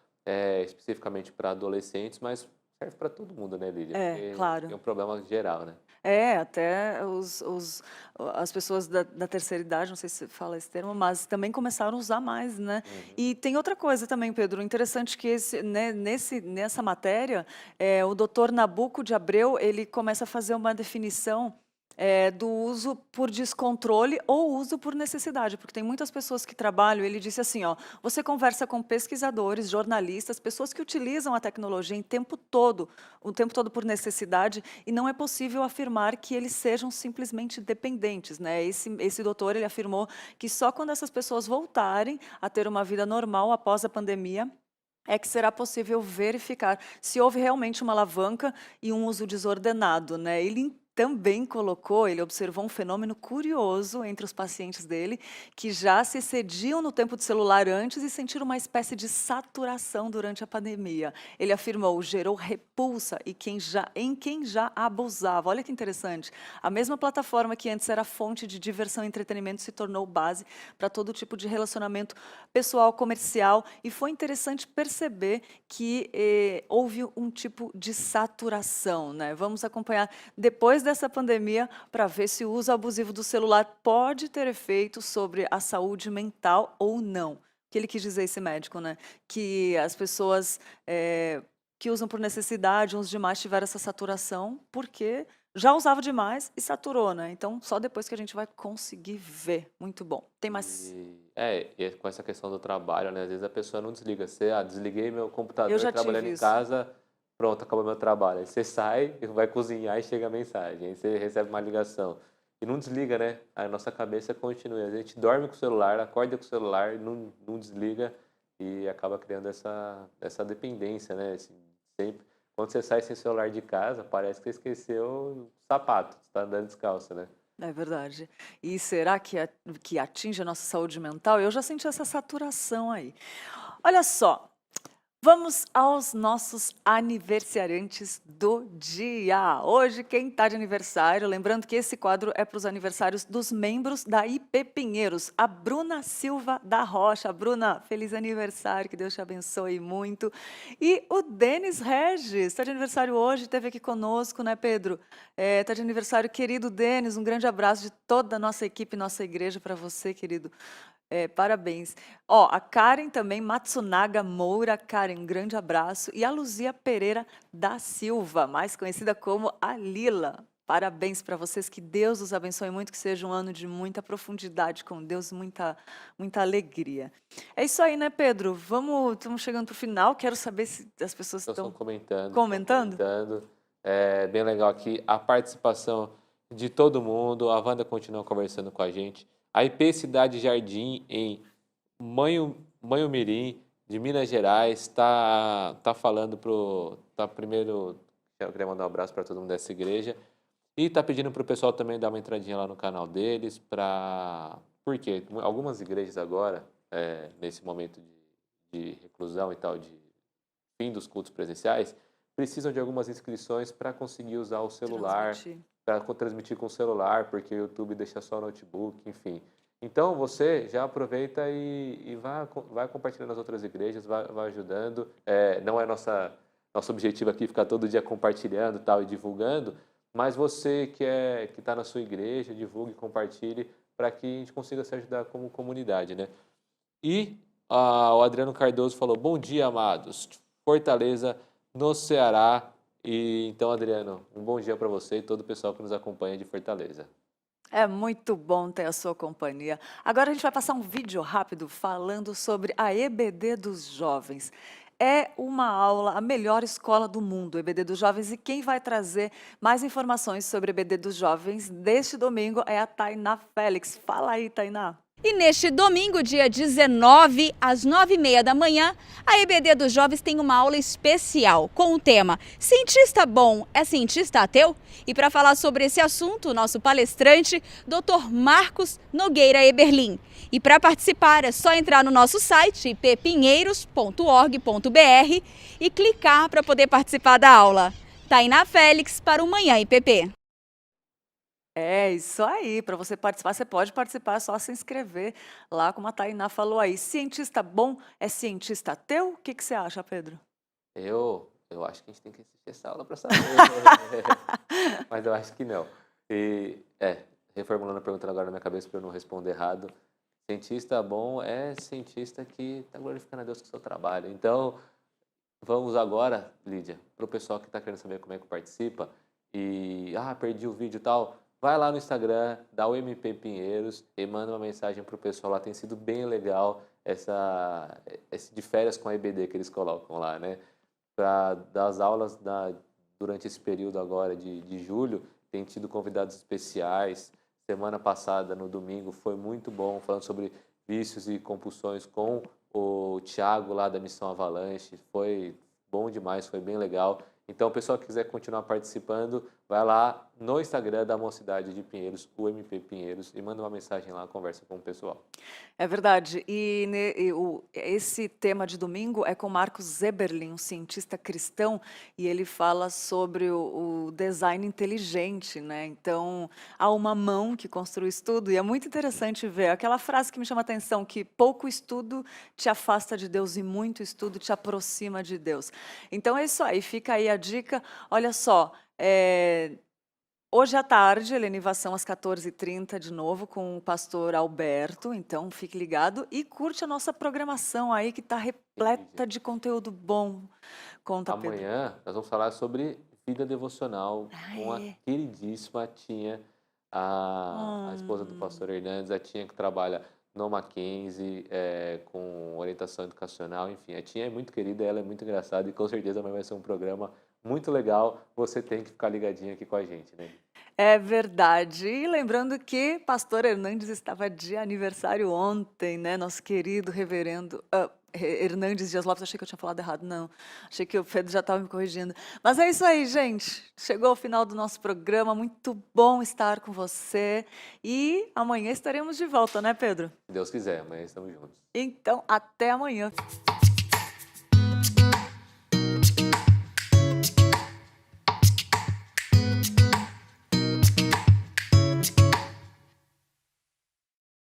S2: especificamente para adolescentes, mas serve para todo mundo, né, Lídia?
S1: É,
S2: Porque
S1: claro.
S2: é um problema geral, né?
S1: É, até as pessoas da terceira idade, não sei se fala esse termo, mas também começaram a usar mais, né?
S2: Uhum.
S1: E tem outra coisa também, Pedro, interessante que né, nessa matéria, o doutor Nabuco de Abreu, ele começa a fazer uma definição do uso por descontrole ou uso por necessidade, porque tem muitas pessoas que trabalham, ele disse assim, ó, você conversa com pesquisadores, jornalistas, pessoas que utilizam a tecnologia o tempo todo por necessidade, e não é possível afirmar que eles sejam simplesmente dependentes, né? Esse doutor, ele afirmou que só quando essas pessoas voltarem a ter uma vida normal após a pandemia, é que será possível verificar se houve realmente uma alavanca e um uso desordenado, né? Ele observou um fenômeno curioso entre os pacientes dele, que já se excediam no tempo de celular antes e sentiram uma espécie de saturação durante a pandemia. Ele afirmou, gerou repulsa em quem já abusava. Olha que interessante. A mesma plataforma que antes era fonte de diversão e entretenimento se tornou base para todo tipo de relacionamento pessoal, comercial, e foi interessante perceber que houve um tipo de saturação, né? Vamos acompanhar depois dessa pandemia para ver se o uso abusivo do celular pode ter efeito sobre a saúde mental ou não. O que ele quis dizer, esse médico, né? Que as pessoas que usam por necessidade, uns demais, tiveram essa saturação, porque já usava demais e saturou, né? Então, só depois que a gente vai conseguir ver. Muito bom. Tem mais?
S2: E com essa questão do trabalho, né? Às vezes a pessoa não desliga. Você, desliguei meu
S1: Eu
S2: computador
S1: já
S2: trabalhando
S1: tive
S2: em
S1: isso.
S2: casa, pronto, acabou meu trabalho. Aí você sai, vai cozinhar e chega a mensagem. Aí você recebe uma ligação. E não desliga, né? A nossa cabeça continua. A gente dorme com o celular, acorda com o celular, não desliga e acaba criando essa dependência, né? Assim, sempre. Quando você sai sem celular de casa, parece que você esqueceu o sapato, você está andando descalço, né?
S1: É verdade. E será que atinge a nossa saúde mental? Eu já senti essa saturação aí. Olha só, vamos aos nossos aniversariantes do dia. Hoje, quem está de aniversário, lembrando que esse quadro é para os aniversários dos membros da IP Pinheiros, a Bruna Silva da Rocha. Bruna, feliz aniversário, que Deus te abençoe muito. E o Denis Regis, está de aniversário hoje, esteve aqui conosco, né, Pedro? Está de aniversário, querido Denis, um grande abraço de toda a nossa equipe, nossa igreja para você, querido. Parabéns. Ó, a Karen também, Matsunaga Moura. Karen, um grande abraço. E a Luzia Pereira da Silva, mais conhecida como a Lila. Parabéns para vocês, que Deus os abençoe muito, que seja um ano de muita profundidade com Deus, muita alegria. É isso aí, né, Pedro? Estamos chegando para o final. Quero saber se as pessoas
S2: Estão
S1: estão
S2: comentando.
S1: comentando.
S2: É bem legal aqui a participação de todo mundo. A Wanda continua conversando com a gente. A IP Cidade Jardim, em Manhumirim, de Minas Gerais, está falando primeiro, eu queria mandar um abraço para todo mundo dessa igreja. E está pedindo para o pessoal também dar uma entradinha lá no canal deles, porque algumas igrejas agora, nesse momento de reclusão e tal, de fim dos cultos presenciais, precisam de algumas inscrições para conseguir usar o celular,
S1: Transmitir.
S2: para transmitir com o celular, porque o YouTube deixa só o notebook, enfim. Então você já aproveita e vai compartilhando nas outras igrejas, vai ajudando. Não é nosso objetivo aqui ficar todo dia compartilhando tal, e divulgando, mas você que está na sua igreja, divulgue, compartilhe, para que a gente consiga se ajudar como comunidade, né? E o Adriano Cardoso falou, bom dia, amados. Fortaleza, no Ceará. E então, Adriano, um bom dia para você e todo o pessoal que nos acompanha de Fortaleza.
S1: É muito bom ter a sua companhia. Agora a gente vai passar um vídeo rápido falando sobre a EBD dos Jovens. É uma aula, a melhor escola do mundo, EBD dos Jovens, e quem vai trazer mais informações sobre EBD dos Jovens deste domingo é a Tainá Félix. Fala aí, Tainá.
S4: E neste domingo, dia 19, às 9h30 da manhã, a EBD dos Jovens tem uma aula especial com o tema Cientista Bom é Cientista Ateu? E para falar sobre esse assunto, o nosso palestrante, Dr. Marcos Nogueira Eberlin. E para participar é só entrar no nosso site ippinheiros.org.br e clicar para poder participar da aula. Tainá Félix para o Manhã IPP.
S1: É isso aí, para você participar, você pode participar, é só se inscrever lá, como a Tainá falou aí. Cientista bom é cientista ateu? O que você acha, Pedro?
S2: Eu Eu acho que a gente tem que assistir essa aula para saber. Mas eu acho que não. E, reformulando a pergunta agora na minha cabeça para eu não responder errado. Cientista bom é cientista que está glorificando a Deus com o seu trabalho. Então, vamos agora, Lídia, para o pessoal que está querendo saber como é que participa e, perdi o vídeo e tal, vai lá no Instagram, dá o MP Pinheiros e manda uma mensagem para o pessoal lá. Tem sido bem legal esse de férias com a EBD que eles colocam lá, né? Das aulas durante esse período agora de julho, tem tido convidados especiais. Semana passada, no domingo, foi muito bom, falando sobre vícios e compulsões com o Thiago lá da Missão Avalanche. Foi bom demais, foi bem legal. Então, o pessoal que quiser continuar participando, vai lá no Instagram da Mocidade de Pinheiros, o MP Pinheiros, e manda uma mensagem lá, conversa com o pessoal.
S1: É verdade. Esse tema de domingo é com Marcos Zeberlin, um cientista cristão, e ele fala sobre o design inteligente, né? Então, há uma mão que construi estudo, e é muito interessante ver aquela frase que me chama a atenção, que pouco estudo te afasta de Deus e muito estudo te aproxima de Deus. Então, é isso aí, fica aí a dica. Olha só, hoje à tarde, Helenivação às 14h30, de novo, com o pastor Alberto. Então, fique ligado e curte a nossa programação aí, que está repleta de conteúdo bom. Conta, Pedro.
S2: Amanhã nós vamos falar sobre vida devocional com a
S1: é.
S2: queridíssima Tinha, a esposa do pastor Hernandes, a Tinha que trabalha no Mackenzie, com orientação educacional, enfim. A Tinha é muito querida, ela é muito engraçada e com certeza amanhã vai ser um programa muito legal. Você tem que ficar ligadinho aqui com a gente, né?
S1: É verdade. E lembrando que pastor Hernandes estava de aniversário ontem, né? Nosso querido reverendo Hernandes Dias Lopes. Achei que eu tinha falado errado, não. Achei que o Pedro já estava me corrigindo. Mas é isso aí, gente. Chegou ao final do nosso programa. Muito bom estar com você. E amanhã estaremos de volta, né, Pedro?
S2: Se Deus quiser, amanhã estamos juntos.
S1: Então, até amanhã.